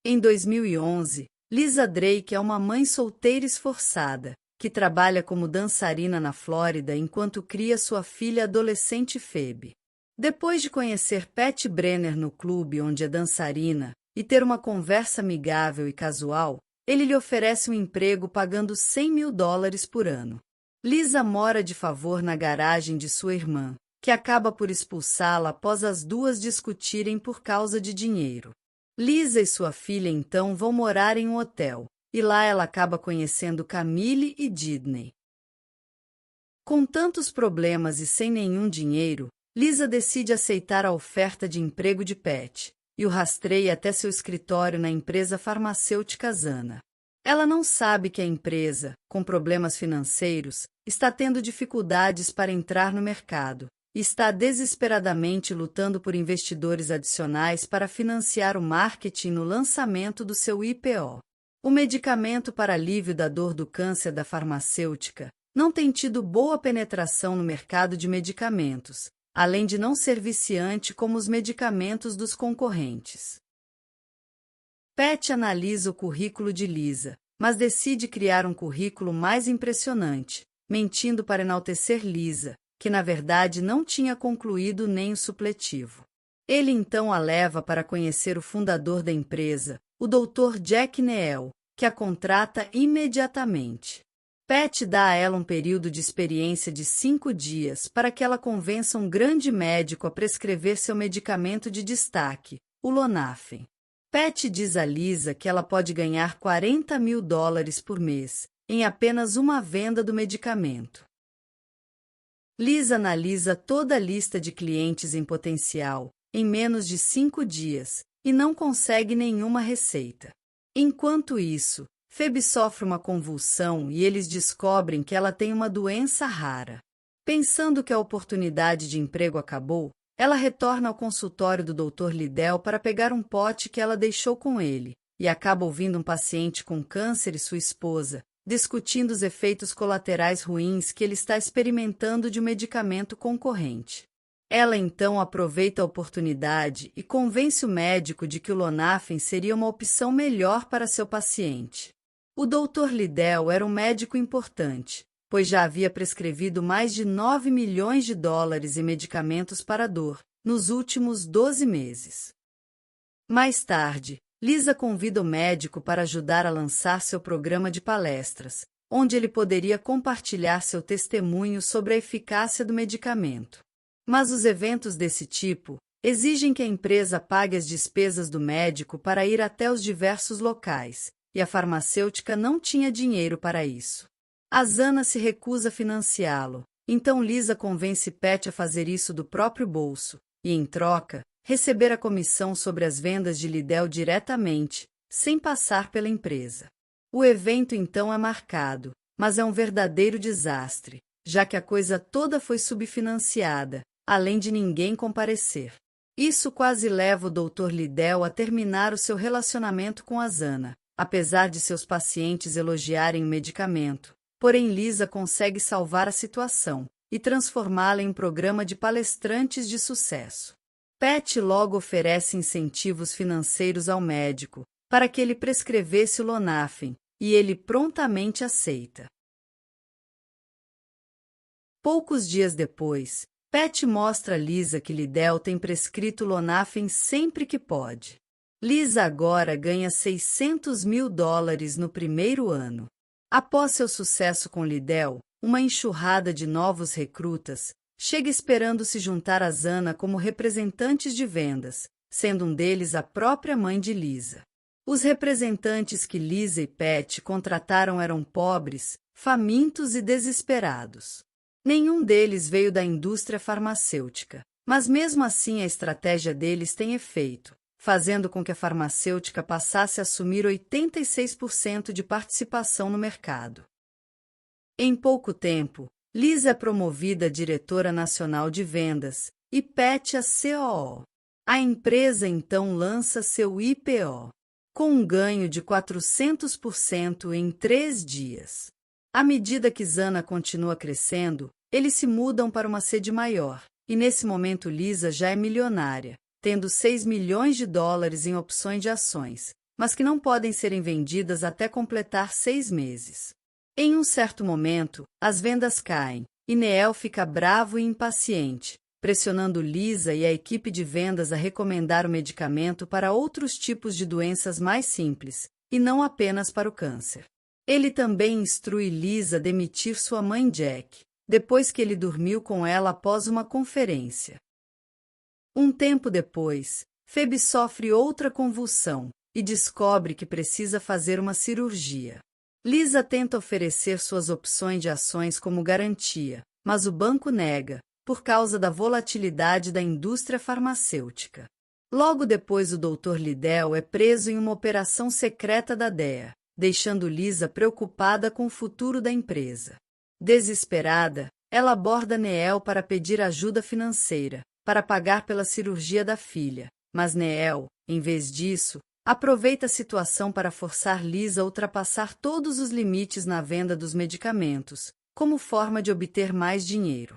Em 2011, Lisa Drake é uma mãe solteira esforçada, que trabalha como dançarina na Flórida enquanto cria sua filha adolescente Phoebe. Depois de conhecer Pat Brenner no clube onde é dançarina e ter uma conversa amigável e casual, ele lhe oferece um emprego pagando $100.000 por ano. Lisa mora de favor na garagem de sua irmã, que acaba por expulsá-la após as duas discutirem por causa de dinheiro. Lisa e sua filha então vão morar em um hotel, e lá ela acaba conhecendo Camille e Didney. Com tantos problemas e sem nenhum dinheiro, Lisa decide aceitar a oferta de emprego de Pat, e o rastreia até seu escritório na empresa farmacêutica Zana. Ela não sabe que a empresa, com problemas financeiros, está tendo dificuldades para entrar no mercado, e está desesperadamente lutando por investidores adicionais para financiar o marketing no lançamento do seu IPO. O medicamento para alívio da dor do câncer da farmacêutica não tem tido boa penetração no mercado de medicamentos, além de não ser viciante como os medicamentos dos concorrentes. Pat analisa o currículo de Lisa, mas decide criar um currículo mais impressionante, mentindo para enaltecer Lisa, que na verdade não tinha concluído nem o supletivo. Ele então a leva para conhecer o fundador da empresa, o Dr. Jack Neel, que a contrata imediatamente. Pat dá a ela um período de experiência de 5 dias para que ela convença um grande médico a prescrever seu medicamento de destaque, o Lonafen. Pat diz a Lisa que ela pode ganhar $40.000 por mês, em apenas uma venda do medicamento. Lisa analisa toda a lista de clientes em potencial, em menos de 5 dias, e não consegue nenhuma receita. Enquanto isso, Phoebe sofre uma convulsão e eles descobrem que ela tem uma doença rara. Pensando que a oportunidade de emprego acabou, ela retorna ao consultório do Dr. Liddell para pegar um pote que ela deixou com ele, e acaba ouvindo um paciente com câncer e sua esposa, discutindo os efeitos colaterais ruins que ele está experimentando de um medicamento concorrente. Ela então aproveita a oportunidade e convence o médico de que o Lonafen seria uma opção melhor para seu paciente. O Dr. Liddell era um médico importante, pois já havia prescrevido mais de $9 milhões em medicamentos para dor, nos últimos 12 meses. Mais tarde, Lisa convida o médico para ajudar a lançar seu programa de palestras, onde ele poderia compartilhar seu testemunho sobre a eficácia do medicamento. Mas os eventos desse tipo exigem que a empresa pague as despesas do médico para ir até os diversos locais, e a farmacêutica não tinha dinheiro para isso. A Zana se recusa a financiá-lo, então Lisa convence Pat a fazer isso do próprio bolso, e em troca, receber a comissão sobre as vendas de Liddell diretamente, sem passar pela empresa. O evento então é marcado, mas é um verdadeiro desastre, já que a coisa toda foi subfinanciada, além de ninguém comparecer. Isso quase leva o Dr. Liddell a terminar o seu relacionamento com a Zana, apesar de seus pacientes elogiarem o medicamento. Porém, Lisa consegue salvar a situação e transformá-la em um programa de palestrantes de sucesso. Pat logo oferece incentivos financeiros ao médico para que ele prescrevesse o Lonafen, e ele prontamente aceita. Poucos dias depois, Pat mostra a Lisa que Liddell tem prescrito Lonafen sempre que pode. Lisa agora ganha $600.000 no primeiro ano. Após seu sucesso com Liddell, uma enxurrada de novos recrutas chega esperando se juntar a Zana como representantes de vendas, sendo um deles a própria mãe de Lisa. Os representantes que Lisa e Pat contrataram eram pobres, famintos e desesperados. Nenhum deles veio da indústria farmacêutica, mas mesmo assim a estratégia deles tem efeito, fazendo com que a farmacêutica passasse a assumir 86% de participação no mercado. Em pouco tempo, Lisa é promovida a diretora nacional de vendas e Pat a COO. A empresa então lança seu IPO, com um ganho de 400% em 3 dias. À medida que Zana continua crescendo, eles se mudam para uma sede maior, e nesse momento Lisa já é milionária, tendo $6 milhões em opções de ações, mas que não podem serem vendidas até completar 6 meses. Em um certo momento, as vendas caem, e Neel fica bravo e impaciente, pressionando Lisa e a equipe de vendas a recomendar o medicamento para outros tipos de doenças mais simples, e não apenas para o câncer. Ele também instrui Lisa a demitir sua mãe Jack, depois que ele dormiu com ela após uma conferência. Um tempo depois, Phoebe sofre outra convulsão e descobre que precisa fazer uma cirurgia. Lisa tenta oferecer suas opções de ações como garantia, mas o banco nega, por causa da volatilidade da indústria farmacêutica. Logo depois, o Dr. Liddell é preso em uma operação secreta da DEA, deixando Lisa preocupada com o futuro da empresa. Desesperada, ela aborda Neel para pedir ajuda financeira, para pagar pela cirurgia da filha, mas Neel, em vez disso, aproveita a situação para forçar Lisa a ultrapassar todos os limites na venda dos medicamentos, como forma de obter mais dinheiro.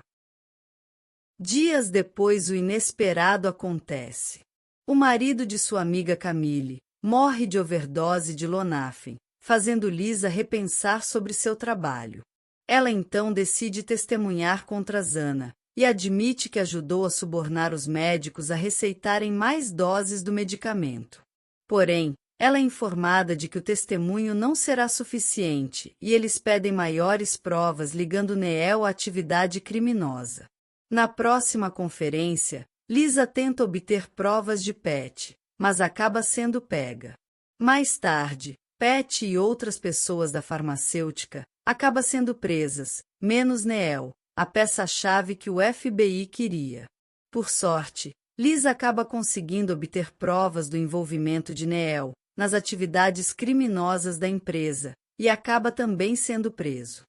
Dias depois, o inesperado acontece. O marido de sua amiga Camille morre de overdose de Lonafen, fazendo Lisa repensar sobre seu trabalho. Ela então decide testemunhar contra Zana e admite que ajudou a subornar os médicos a receitarem mais doses do medicamento. Porém, ela é informada de que o testemunho não será suficiente e eles pedem maiores provas ligando Neel à atividade criminosa. Na próxima conferência, Lisa tenta obter provas de Pat, mas acaba sendo pega. Mais tarde, Pat e outras pessoas da farmacêutica acabam sendo presas, menos Neel, a peça-chave que o FBI queria. Por sorte, Lisa acaba conseguindo obter provas do envolvimento de Neel nas atividades criminosas da empresa e acaba também sendo preso.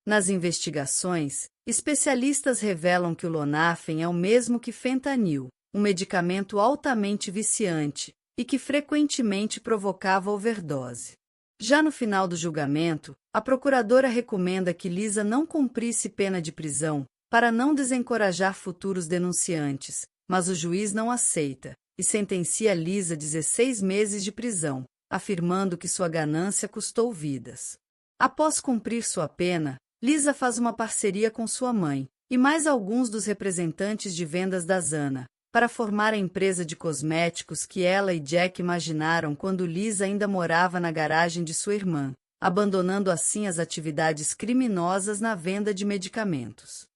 Nas investigações, especialistas revelam que o Lonafen é o mesmo que fentanil, um medicamento altamente viciante e que frequentemente provocava overdose. Já no final do julgamento, a procuradora recomenda que Lisa não cumprisse pena de prisão para não desencorajar futuros denunciantes, mas o juiz não aceita e sentencia Lisa a 16 meses de prisão, afirmando que sua ganância custou vidas. Após cumprir sua pena, Lisa faz uma parceria com sua mãe e mais alguns dos representantes de vendas da Zana para formar a empresa de cosméticos que ela e Jack imaginaram quando Lisa ainda morava na garagem de sua irmã, abandonando assim as atividades criminosas na venda de medicamentos.